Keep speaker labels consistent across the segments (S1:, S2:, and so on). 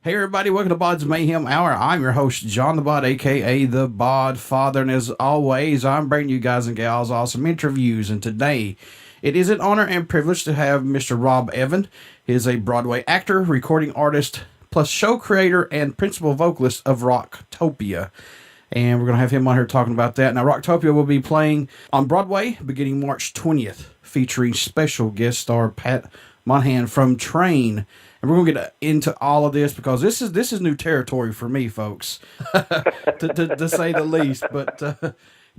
S1: Hey everybody, welcome to BODS Mayhem Hour. I'm your host, John the Bod, aka the Bod Father, and as always, I'm bringing you guys and gals awesome interviews, and today it is an honor and privilege to have Mr. Rob Evan. He is a Broadway actor, recording artist, plus show creator and principal vocalist of Rocktopia. And we're going to have him on here talking about that. Now, Rocktopia will be playing on Broadway beginning March 20th, featuring special guest star Pat Monahan from Train. And we're going to get into all of this because this is new territory for me, folks, to say the least. But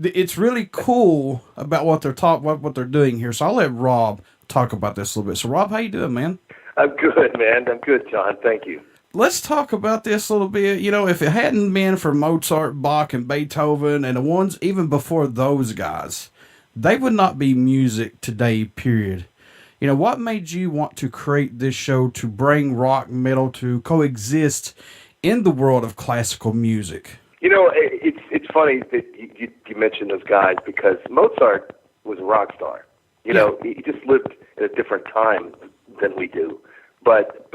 S1: it's really cool about what they're doing here. So I'll let Rob talk about this a little bit. So, Rob, how you doing, man?
S2: I'm good, man. I'm good, John. Thank you.
S1: Let's talk about this a little bit. You know, if it hadn't been for Mozart, Bach, and Beethoven, and the ones even before those guys, they would not be music today, period. You know, what made you want to create this show to bring rock metal to coexist in the world of classical music?
S2: You know, it's funny that you mentioned those guys because Mozart was a rock star. You know, he just lived in a different time than we do. But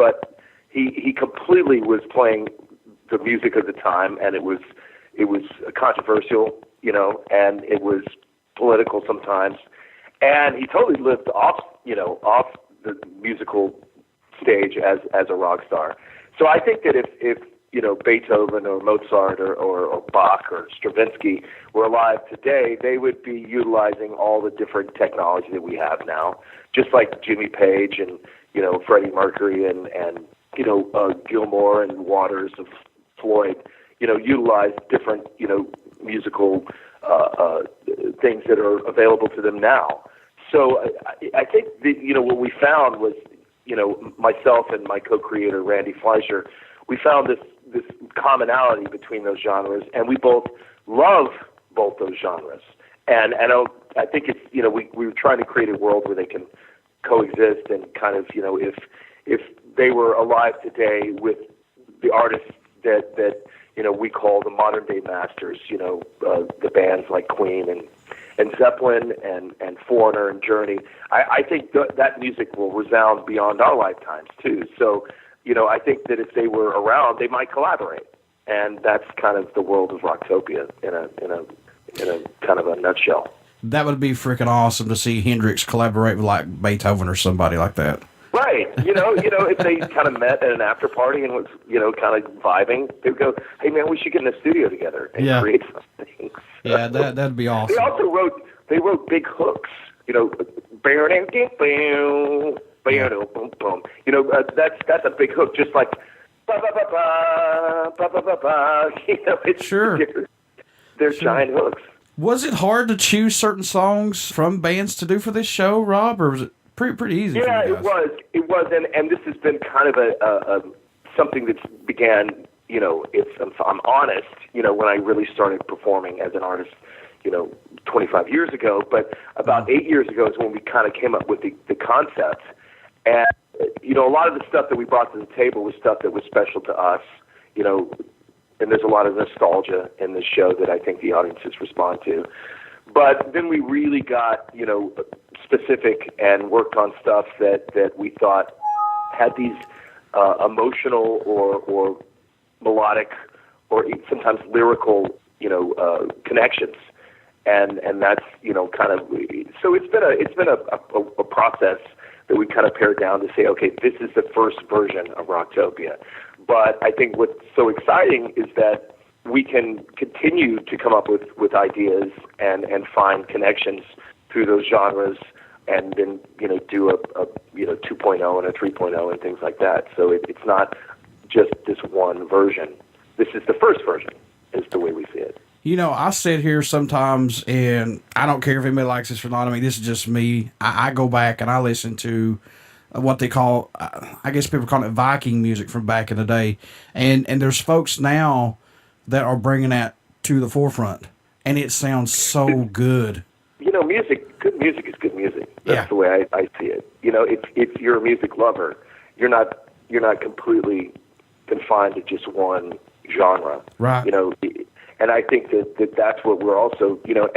S2: he completely was playing the music of the time, and it was controversial, you know, and it was political sometimes. And he totally lived off the musical stage as a rock star. So I think that if you know, Beethoven or Mozart or Bach or Stravinsky were alive today, they would be utilizing all the different technology that we have now, just like Jimmy Page and, you know, Freddie Mercury and you know, Gilmore and Waters of Floyd, you know, utilize different, you know, musical things that are available to them now. So I think you know, what we found was, you know, myself and my co-creator Randy Fleischer, we found this commonality between those genres, and we both love both those genres. And I think it's, you know, we were trying to create a world where they can coexist, and kind of, you know, if they were alive today with the artists that you know, we call the modern day masters, you know, the bands like Queen and Zeppelin and Foreigner and Journey, I think that music will resound beyond our lifetimes too. So, you know, I think that if they were around, they might collaborate, and that's kind of the world of Rocktopia in a kind of a nutshell.
S1: That would be freaking awesome to see Hendrix collaborate with like Beethoven or somebody like that.
S2: Right. You know, if they kind of met at an after party and was, you know, kind of vibing, they would go, "Hey man, we should get in the studio together and create something."
S1: Yeah, that'd be awesome.
S2: They also wrote big hooks. You know, you know, that's a big hook, just like ba ba ba ba ba ba ba ba. You know, it's
S1: sure.
S2: They're giant hooks.
S1: Was it hard to choose certain songs from bands to do for this show, Rob, or was it pretty easy?
S2: Yeah,
S1: for you guys?
S2: It was, and this has been kind of a something that's began. You know, if I'm honest, you know, when I really started performing as an artist, you know, 25 years ago, but about 8 years ago is when we kind of came up with the concept. And, you know, a lot of the stuff that we brought to the table was stuff that was special to us, you know, and there's a lot of nostalgia in this show that I think the audiences respond to. But then we really got, you know, specific and worked on stuff that we thought had these emotional or melodic or sometimes lyrical, you know, connections. And that's, you know, kind of, so it's been a process that we kind of pared down to say, okay, this is the first version of Rocktopia. But I think what's so exciting is that we can continue to come up with ideas and find connections through those genres, and then, you know, do a you know, 2.0 and a 3.0 and things like that. So it's not just this one version. This is the first version, is the way we see it.
S1: You know, I sit here sometimes, and I don't care if anybody likes this or not. I mean, this is just me. I go back and I listen to what they call, I guess people call it Viking music from back in the day. And there's folks now that are bringing that to the forefront, and it sounds so good. You know,
S2: good music is good music. That's the way I see it. You know, if you're a music lover, you're not completely confined to just one genre.
S1: Right.
S2: You know, and I think that's what we're also, you know,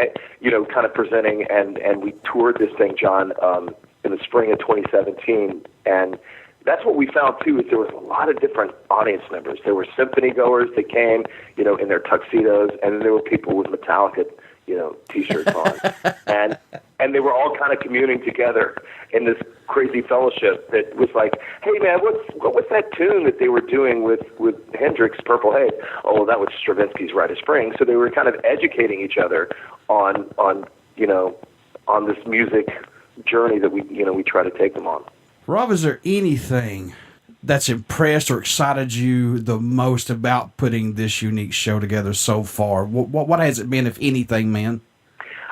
S2: kind of presenting, and we toured this thing, John, in the spring of 2017, and that's what we found too, is there was a lot of different audience members. There were symphony goers that came, you know, in their tuxedos, and then there were people with Metallica, you know, T-shirts on, and they were all kind of communing together in this crazy fellowship that was like, hey man, what was that tune that they were doing with Hendrix, Purple Haze? Oh, that was Stravinsky's Rite of Spring. So they were kind of educating each other on you know, on this music journey that we try to take them on.
S1: Rob, is there anything that's impressed or excited you the most about putting this unique show together so far? What has it been, if anything, man?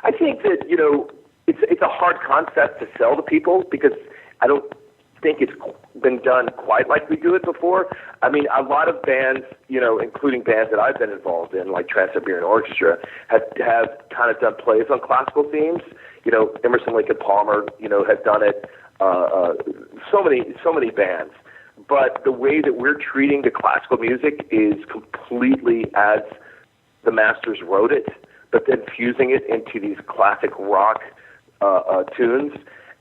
S2: I think that, you know, it's a hard concept to sell to people because I don't think it's been done quite like we do it before. I mean, a lot of bands, you know, including bands that I've been involved in, like Trans-Siberian Orchestra, have kind of done plays on classical themes. You know, Emerson, Lake and Palmer, you know, have done it. So many bands. But the way that we're treating the classical music is completely as the masters wrote it, but then fusing it into these classic rock tunes.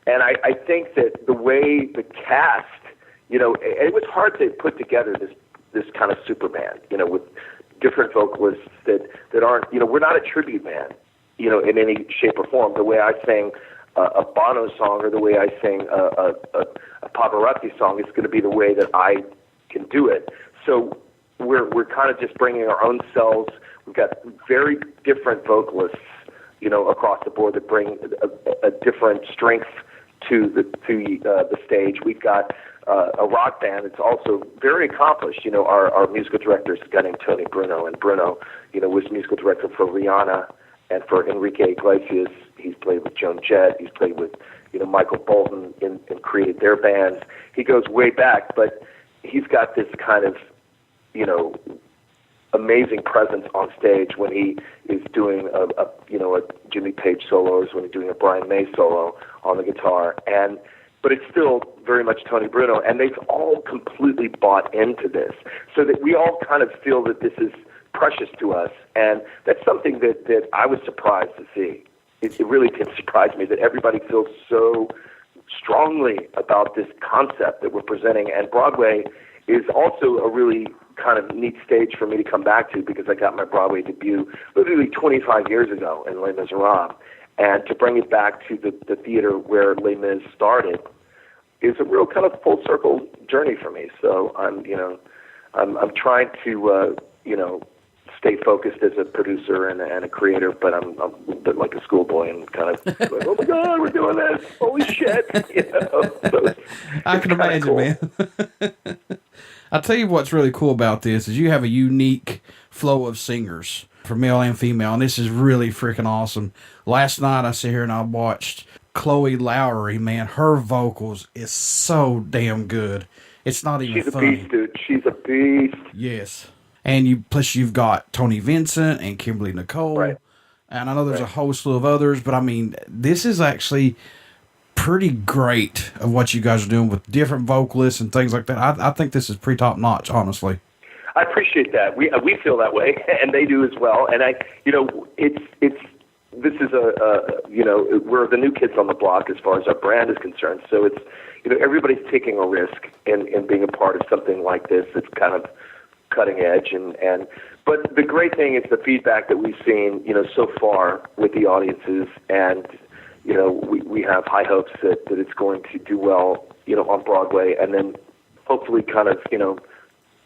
S2: And I think that the way the cast, you know, it was hard to put together this kind of super band, you know, with different vocalists that aren't, you know, we're not a tribute band, you know, in any shape or form. The way I sing a Bono song or the way I sing a Pavarotti song is going to be the way that I can do it. So we're kind of just bringing our own selves. We've got very different vocalists, you know, across the board that bring a different strength to the stage. We've got a rock band that's also very accomplished. You know, our musical director is a guy named Tony Bruno, and Bruno, you know, was musical director for Rihanna and for Enrique Iglesias. He's played with Joan Jett. He's played with, you know, Michael Bolton and created their bands. He goes way back, but he's got this kind of, you know, amazing presence on stage when he is doing a Jimmy Page solo, or when he's doing a Brian May solo on the guitar. But it's still very much Tony Bruno, and they've all completely bought into this, so that we all kind of feel that this is precious to us, and that's something that I was surprised to see. It really did surprise me that everybody feels so strongly about this concept that we're presenting, and Broadway is also a really kind of neat stage for me to come back to, because I got my Broadway debut literally 25 years ago in Les Miserables, and to bring it back to the theater where Les Mis started is a real kind of full circle journey for me. So I'm trying to stay focused as a producer and a creator, but I'm a bit like a schoolboy and kind of like, oh my God, we're doing this! Holy shit! You know, so
S1: I can imagine, cool, man. I'll tell you what's really cool about this is you have a unique flow of singers for male and female, and this is really freaking awesome. Last night I sat here and I watched Chloe Lowry, man. Her vocals is so damn good. It's not even funny.
S2: She's a beast, dude. She's a beast.
S1: Yes. And you've got Tony Vincent and Kimberly Nicole.
S2: Right.
S1: And I know there's a whole slew of others, but I mean, this is actually pretty great of what you guys are doing with different vocalists and things like that. I think this is pretty top notch, honestly.
S2: I appreciate that. We feel that way, and they do as well. And this is we're the new kids on the block as far as our brand is concerned. So it's, you know, everybody's taking a risk in being a part of something like this. It's kind of cutting edge, but the great thing is the feedback that we've seen, you know, so far with the audiences, and you know, we have high hopes that it's going to do well, you know, on Broadway, and then hopefully kind of, you know,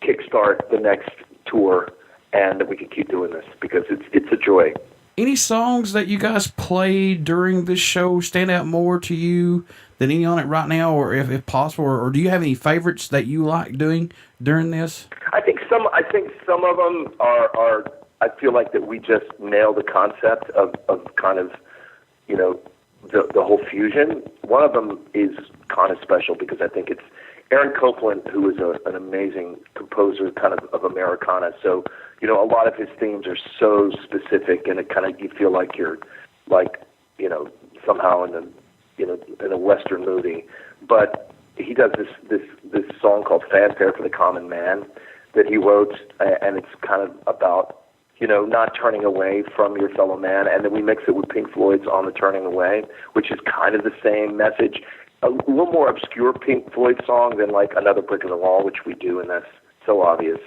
S2: kickstart the next tour, and that we can keep doing this because it's a joy.
S1: Any songs that you guys played during this show stand out more to you than any on it right now, or if possible, or do you have any favorites that you like doing during this? I think some of them are. I feel like that we just nailed the concept of kind of, you know, the whole fusion. One of them is kind of special because I think it's Aaron Copland, who is an amazing composer, kind of Americana. So, you know, a lot of his themes are so specific, and it kind of, you feel like you're like, you know, somehow in a Western movie. But he does this song called Fanfare for the Common Man that he wrote, and it's kind of about, you know, not turning away from your fellow man. And then we mix it with Pink Floyd's On the Turning Away, which is kind of the same message.
S2: a little more obscure Pink Floyd song than like Another Brick in the Wall, which we do, and that's so obvious,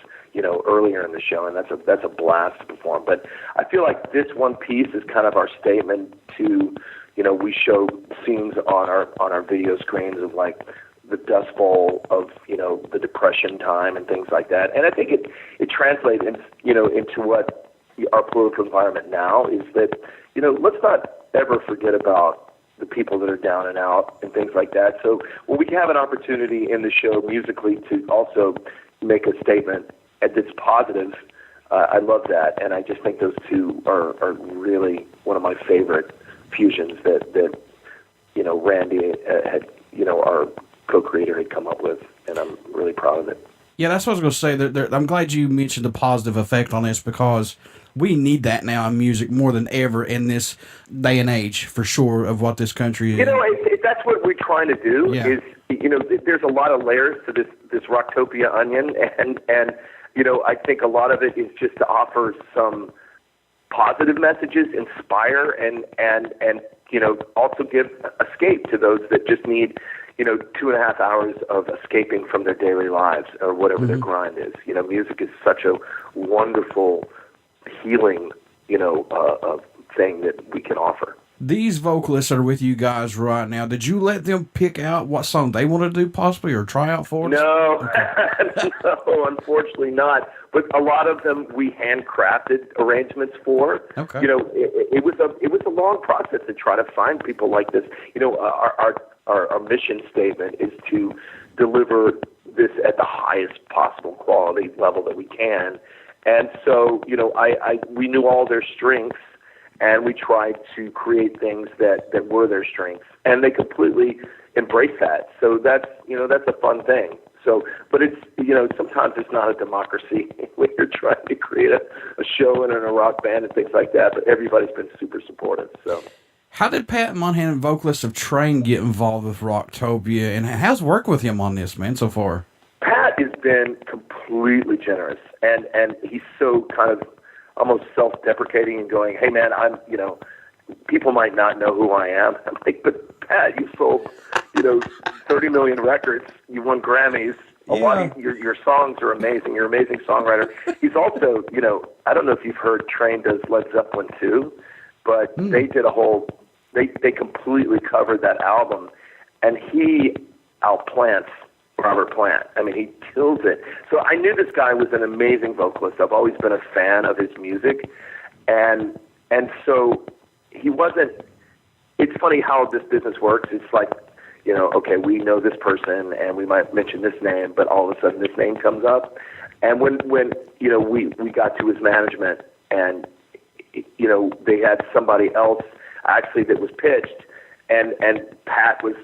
S2: earlier in the show, and that's a blast to perform. But I feel like this one piece is kind of our statement to, we show scenes on our video screens of like the Dust Bowl of, the Depression time and things like that. And I think it translates into what our political environment now is that, let's not ever forget about the people that are down and out and things like that. So when we have an opportunity in the show musically to also make a statement that's positive, I love that. And I just think those two are really one of my favorite fusions that Randy had, our co-creator had come up with, and I'm really proud of it.
S1: Yeah, that's what I was going to say. I'm glad you mentioned the positive effect on this, because we need that now in music more than ever in this day and age, for sure, of what this country is.
S2: That's what we're trying to do.
S1: Yeah.
S2: Is there's a lot of layers to this Rocktopia onion, and I think a lot of it is just to offer some positive messages, inspire, and also give escape to those that just need 2.5 hours of escaping from their daily lives or whatever their grind is. Music is such a wonderful healing, thing that we can offer.
S1: These vocalists that are with you guys right now, did you let them pick out what song they want to do possibly or try out for us?
S2: No, no, unfortunately not. But a lot of them we handcrafted arrangements for.
S1: Okay.
S2: It was a long process to try to find people like this. Our mission statement is to deliver this at the highest possible quality level that we can. And so, we knew all their strengths, and we tried to create things that were their strengths, and they completely embraced that. So that's a fun thing. So, but it's, sometimes it's not a democracy when you're trying to create a show and in a rock band and things like that, but everybody's been super supportive. So, how
S1: did Pat Monahan and vocalist of Train get involved with Rocktopia, and how's work with him on this, man, so far?
S2: Pat has been completely generous, and he's so kind of almost self-deprecating and going, hey, man, people might not know who I am. I'm like, but Pat, you sold, 30 million records. You won Grammys. A lot of your songs are amazing. You're an amazing songwriter. He's also, I don't know if you've heard Train does Led Zeppelin too, but they did they completely covered that album, and he outplants Robert Plant. I mean, he kills it. So I knew this guy was an amazing vocalist. I've always been a fan of his music, and so he wasn't. It's funny how this business works. It's like, okay, we know this person, and we might mention this name, but all of a sudden this name comes up. And when we got to his management, and they had somebody else actually that was pitched, and Pat was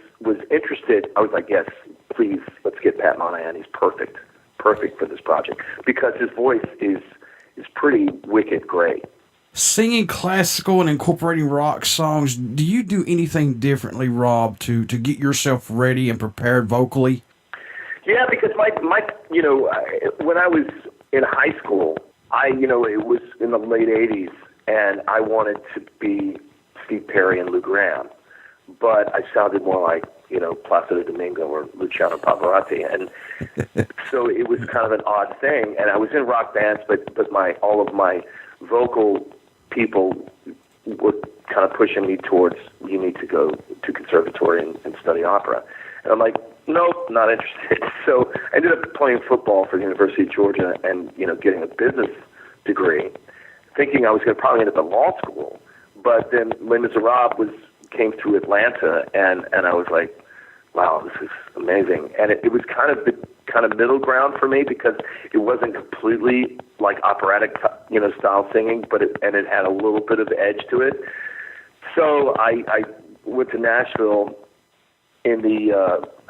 S2: interested. I was like, yes, please, let's get Pat Monahan. He's perfect for this project, because his voice is pretty wicked great.
S1: Singing classical and incorporating rock songs, do you do anything differently, Rob, to get yourself ready and prepared vocally?
S2: Yeah, because my when I was in high school, it was in the late 80s, and I wanted to be Steve Perry and Lou Gramm, but I sounded more like, Placido Domingo or Luciano Pavarotti, and so it was kind of an odd thing. And I was in rock bands, but all of my vocal people were kind of pushing me towards, you need to go to conservatory and study opera. And I'm like, nope, not interested. So I ended up playing football for the University of Georgia and, getting a business degree, thinking I was going to probably end up at law school. But then Les Miserables came through Atlanta, and I was like, wow, this is amazing. And it was kind of the middle ground for me, because it wasn't completely like operatic, style singing, but it had a little bit of edge to it. So I went to Nashville in the,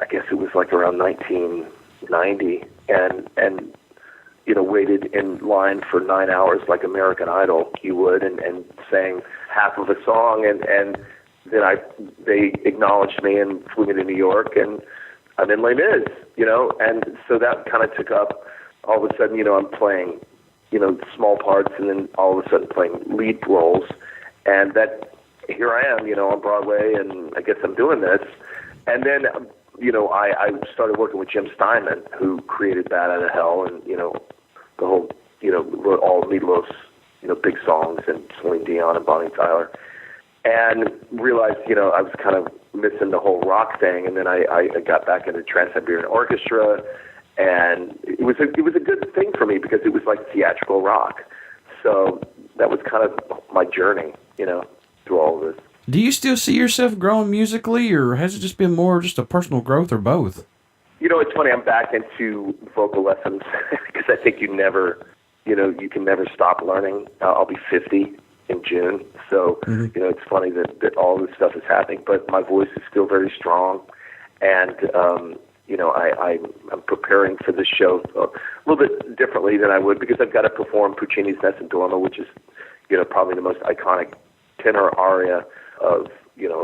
S2: I guess it was like around 1990, and waited in line for 9 hours like American Idol you would, and sang half of a song, and then they acknowledged me and flew me to New York, and I'm in Les Mis, and so that kind of took up, all of a sudden, I'm playing, small parts, and then all of a sudden playing lead roles, and that, here I am, on Broadway, and I guess I'm doing this, And then, I started working with Jim Steinman, who created Bat Out of Hell, and, the whole, wrote all of Meatloaf's, big songs, and Celine Dion and Bonnie Tyler. And realized, I was kind of missing the whole rock thing. And then I got back into Trans-Siberian Orchestra, and it was a good thing for me because it was like theatrical rock. So that was kind of my journey, through all of this.
S1: Do you still see yourself growing musically, or has it just been more just a personal growth, or both?
S2: It's funny. I'm back into vocal lessons because I think you can never stop learning. I'll be 50 in June, so it's funny that all this stuff is happening. But my voice is still very strong, and I'm preparing for this show a little bit differently than I would, because I've got to perform Puccini's Nessun Dorma, which is probably the most iconic tenor aria of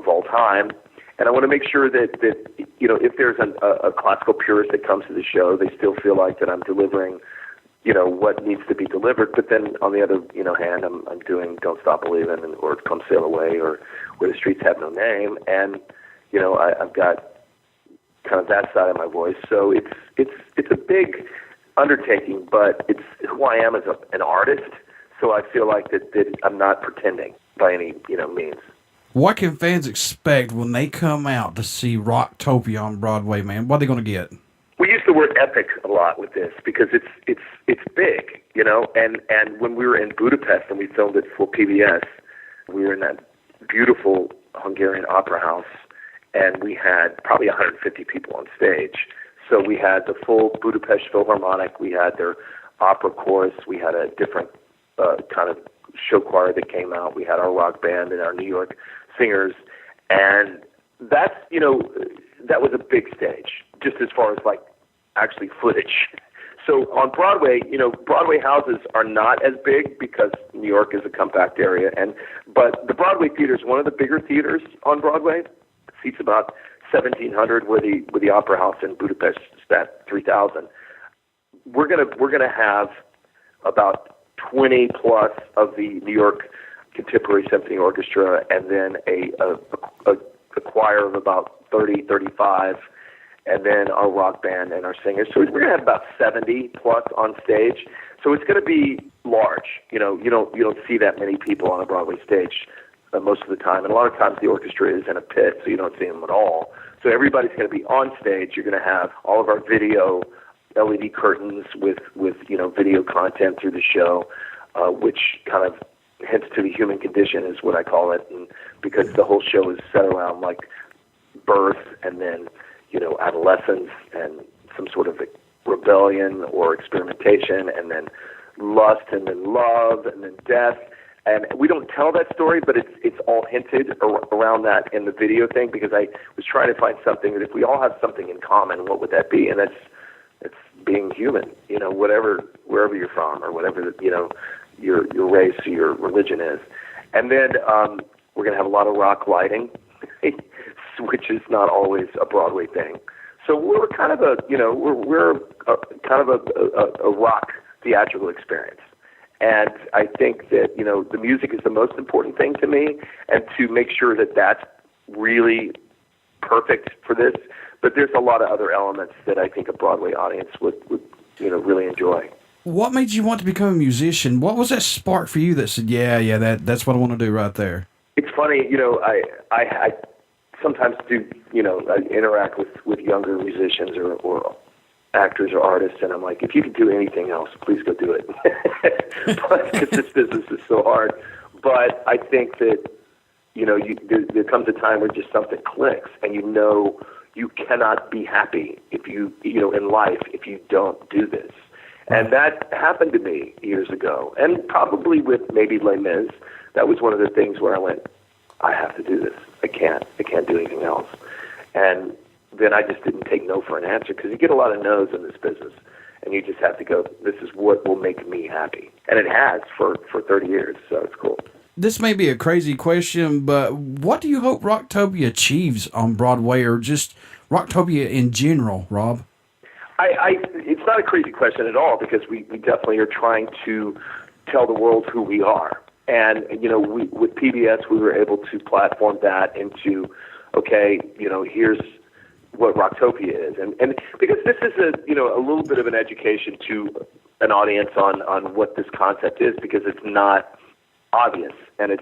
S2: all time. And I want to make sure that if there's a classical purist that comes to the show, they still feel like that I'm delivering what needs to be delivered. But then on the other hand, I'm doing Don't Stop Believin', or Come Sail Away, or Where the Streets Have No Name, and I've got kind of that side of my voice. So it's a big undertaking, but it's who I am as an artist. So I feel like that I'm not pretending by any means.
S1: What can fans expect when they come out to see Rocktopia on Broadway, man? What are they going to get?
S2: We use the word epic a lot with this because it's big, and when we were in Budapest and we filmed it for PBS, we were in that beautiful Hungarian opera house, and we had probably 150 people on stage. So we had the full Budapest Philharmonic, we had their opera chorus, we had a different kind of show choir that came out, we had our rock band and our New York singers, and that's, that was a big stage, just as far as like actually footage. So on Broadway, Broadway houses are not as big because New York is a compact area, but the Broadway theater is one of the bigger theaters on Broadway. It seats about 1,700, where the Opera House in Budapest is at 3,000. We're gonna have about 20 plus of the New York Contemporary Symphony Orchestra, and then a choir of about 30, 35, and then our rock band and our singers. So we're going to have about 70 plus on stage. So it's going to be large. You don't see that many people on a Broadway stage most of the time. And a lot of times the orchestra is in a pit, so you don't see them at all. So everybody's going to be on stage. You're going to have all of our video LED curtains with video content through the show, which kind of hints to the human condition is what I call it, and because the whole show is set around like birth and then adolescence and some sort of rebellion or experimentation, and then lust, and then love, and then death. And we don't tell that story, but it's all hinted around that in the video thing, because I was trying to find something that if we all have something in common, what would that be? And it's being human, wherever you're from, or whatever your race or your religion is. And then we're going to have a lot of rock lighting, which is not always a Broadway thing. So we're kind of we're kind of a rock theatrical experience. And I think that, the music is the most important thing to me, and to make sure that that's really perfect for this. But there's a lot of other elements that I think a Broadway audience would really enjoy.
S1: What made you want to become a musician? What was that spark for you that said, that's what I want to do right there?
S2: It's funny, I sometimes do, I interact with younger musicians or actors or artists, and I'm like, if you could do anything else, please go do it. But because this business is so hard. But I think that, there comes a time where just something clicks, and you cannot be happy if you in life if you don't do this. And that happened to me years ago, and probably with maybe Les Mis. That was one of the things where I went, I have to do this. I can't do anything else. And then I just didn't take no for an answer, because you get a lot of no's in this business, and you just have to go, this is what will make me happy. And it has for 30 years, so it's cool.
S1: This may be a crazy question, but what do you hope Rocktopia achieves on Broadway, or just Rocktopia in general, Rob?
S2: It's not a crazy question at all, because we definitely are trying to tell the world who we are. And, with PBS, we were able to platform that into, okay, here's what Rocktopia is, and because this is a little bit of an education to an audience on what this concept is, because it's not obvious, and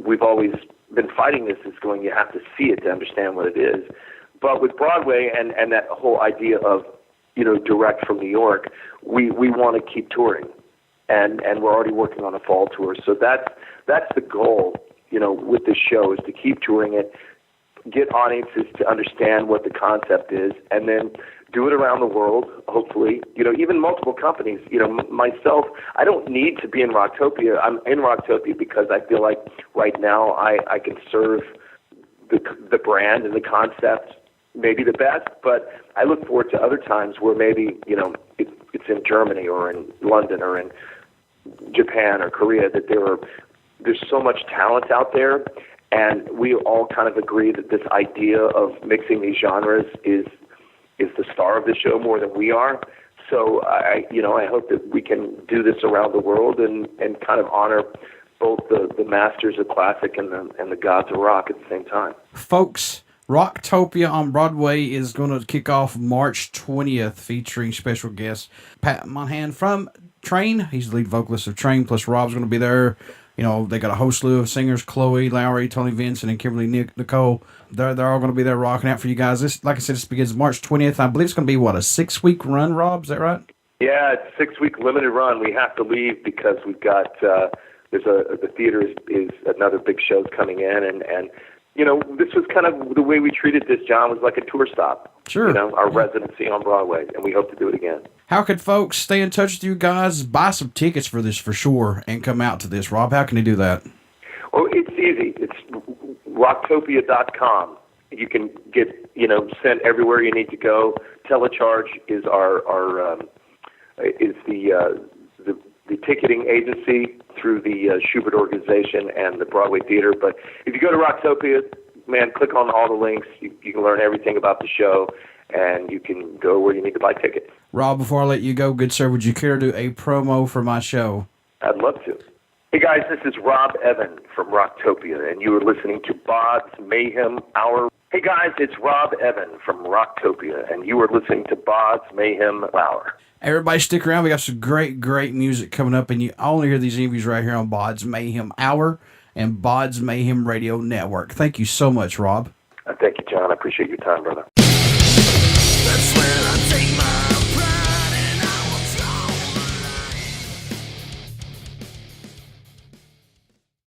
S2: we've always been fighting this. Is going, you have to see it to understand what it is. But with Broadway and that whole idea of direct from New York, we want to keep touring, and we're already working on a fall tour. So that's the goal, with this show, is to keep touring it, get audiences to understand what the concept is, and then do it around the world, hopefully. Even multiple companies. Myself, I don't need to be in Rocktopia. I'm in Rocktopia because I feel like right now I can serve the brand and the concept maybe the best, but I look forward to other times where maybe, it's in Germany or in London or in Japan or Korea, that there's so much talent out there, and we all kind of agree that this idea of mixing these genres is the star of the show more than we are. So I hope that we can do this around the world and kind of honor both the masters of classic and the gods of rock at the same time.
S1: Folks, Rocktopia on Broadway is going to kick off March 20th, featuring special guest Pat Monahan from Train. He's the lead vocalist of Train, plus Rob's going to be there. They got a whole slew of singers: Chloe, Lowry, Tony Vincent, and Kimberly Nicole. They're all going to be there rocking out for you guys. This, like I said, this begins March 20th. I believe it's going to be, a 6-week run, Rob? Is that right?
S2: Yeah, it's a 6-week limited run. We have to leave because we've got, the theater is another big show's coming in, and this was kind of the way we treated this, John, was like a tour stop.
S1: Sure.
S2: Our residency on Broadway, and we hope to do it again. How
S1: could folks stay in touch with you guys, buy some tickets for this for sure, and come out to this? Rob, how can they do that?
S2: Well, it's easy. It's rocktopia.com. You can get, sent everywhere you need to go. Telecharge is the ticketing agency through the Schubert organization and the Broadway Theater. But if you go to Rocktopia, man, click on all the links. You can learn everything about the show, and you can go where you need to buy tickets.
S1: Rob, before I let you go, good sir, would you care to do a promo for my show?
S2: I'd love to. Hey, guys, this is Rob Evan from Rocktopia, and you are listening to BODS Mayhem Hour. Hey, guys, it's Rob Evan from Rocktopia, and you are listening to BODS Mayhem Hour.
S1: Everybody stick around. We got some great, great music coming up, and you only hear these interviews right here on BODS Mayhem Hour and BODS Mayhem Radio Network. Thank you so much, Rob.
S2: Thank you, John. I appreciate your time, brother.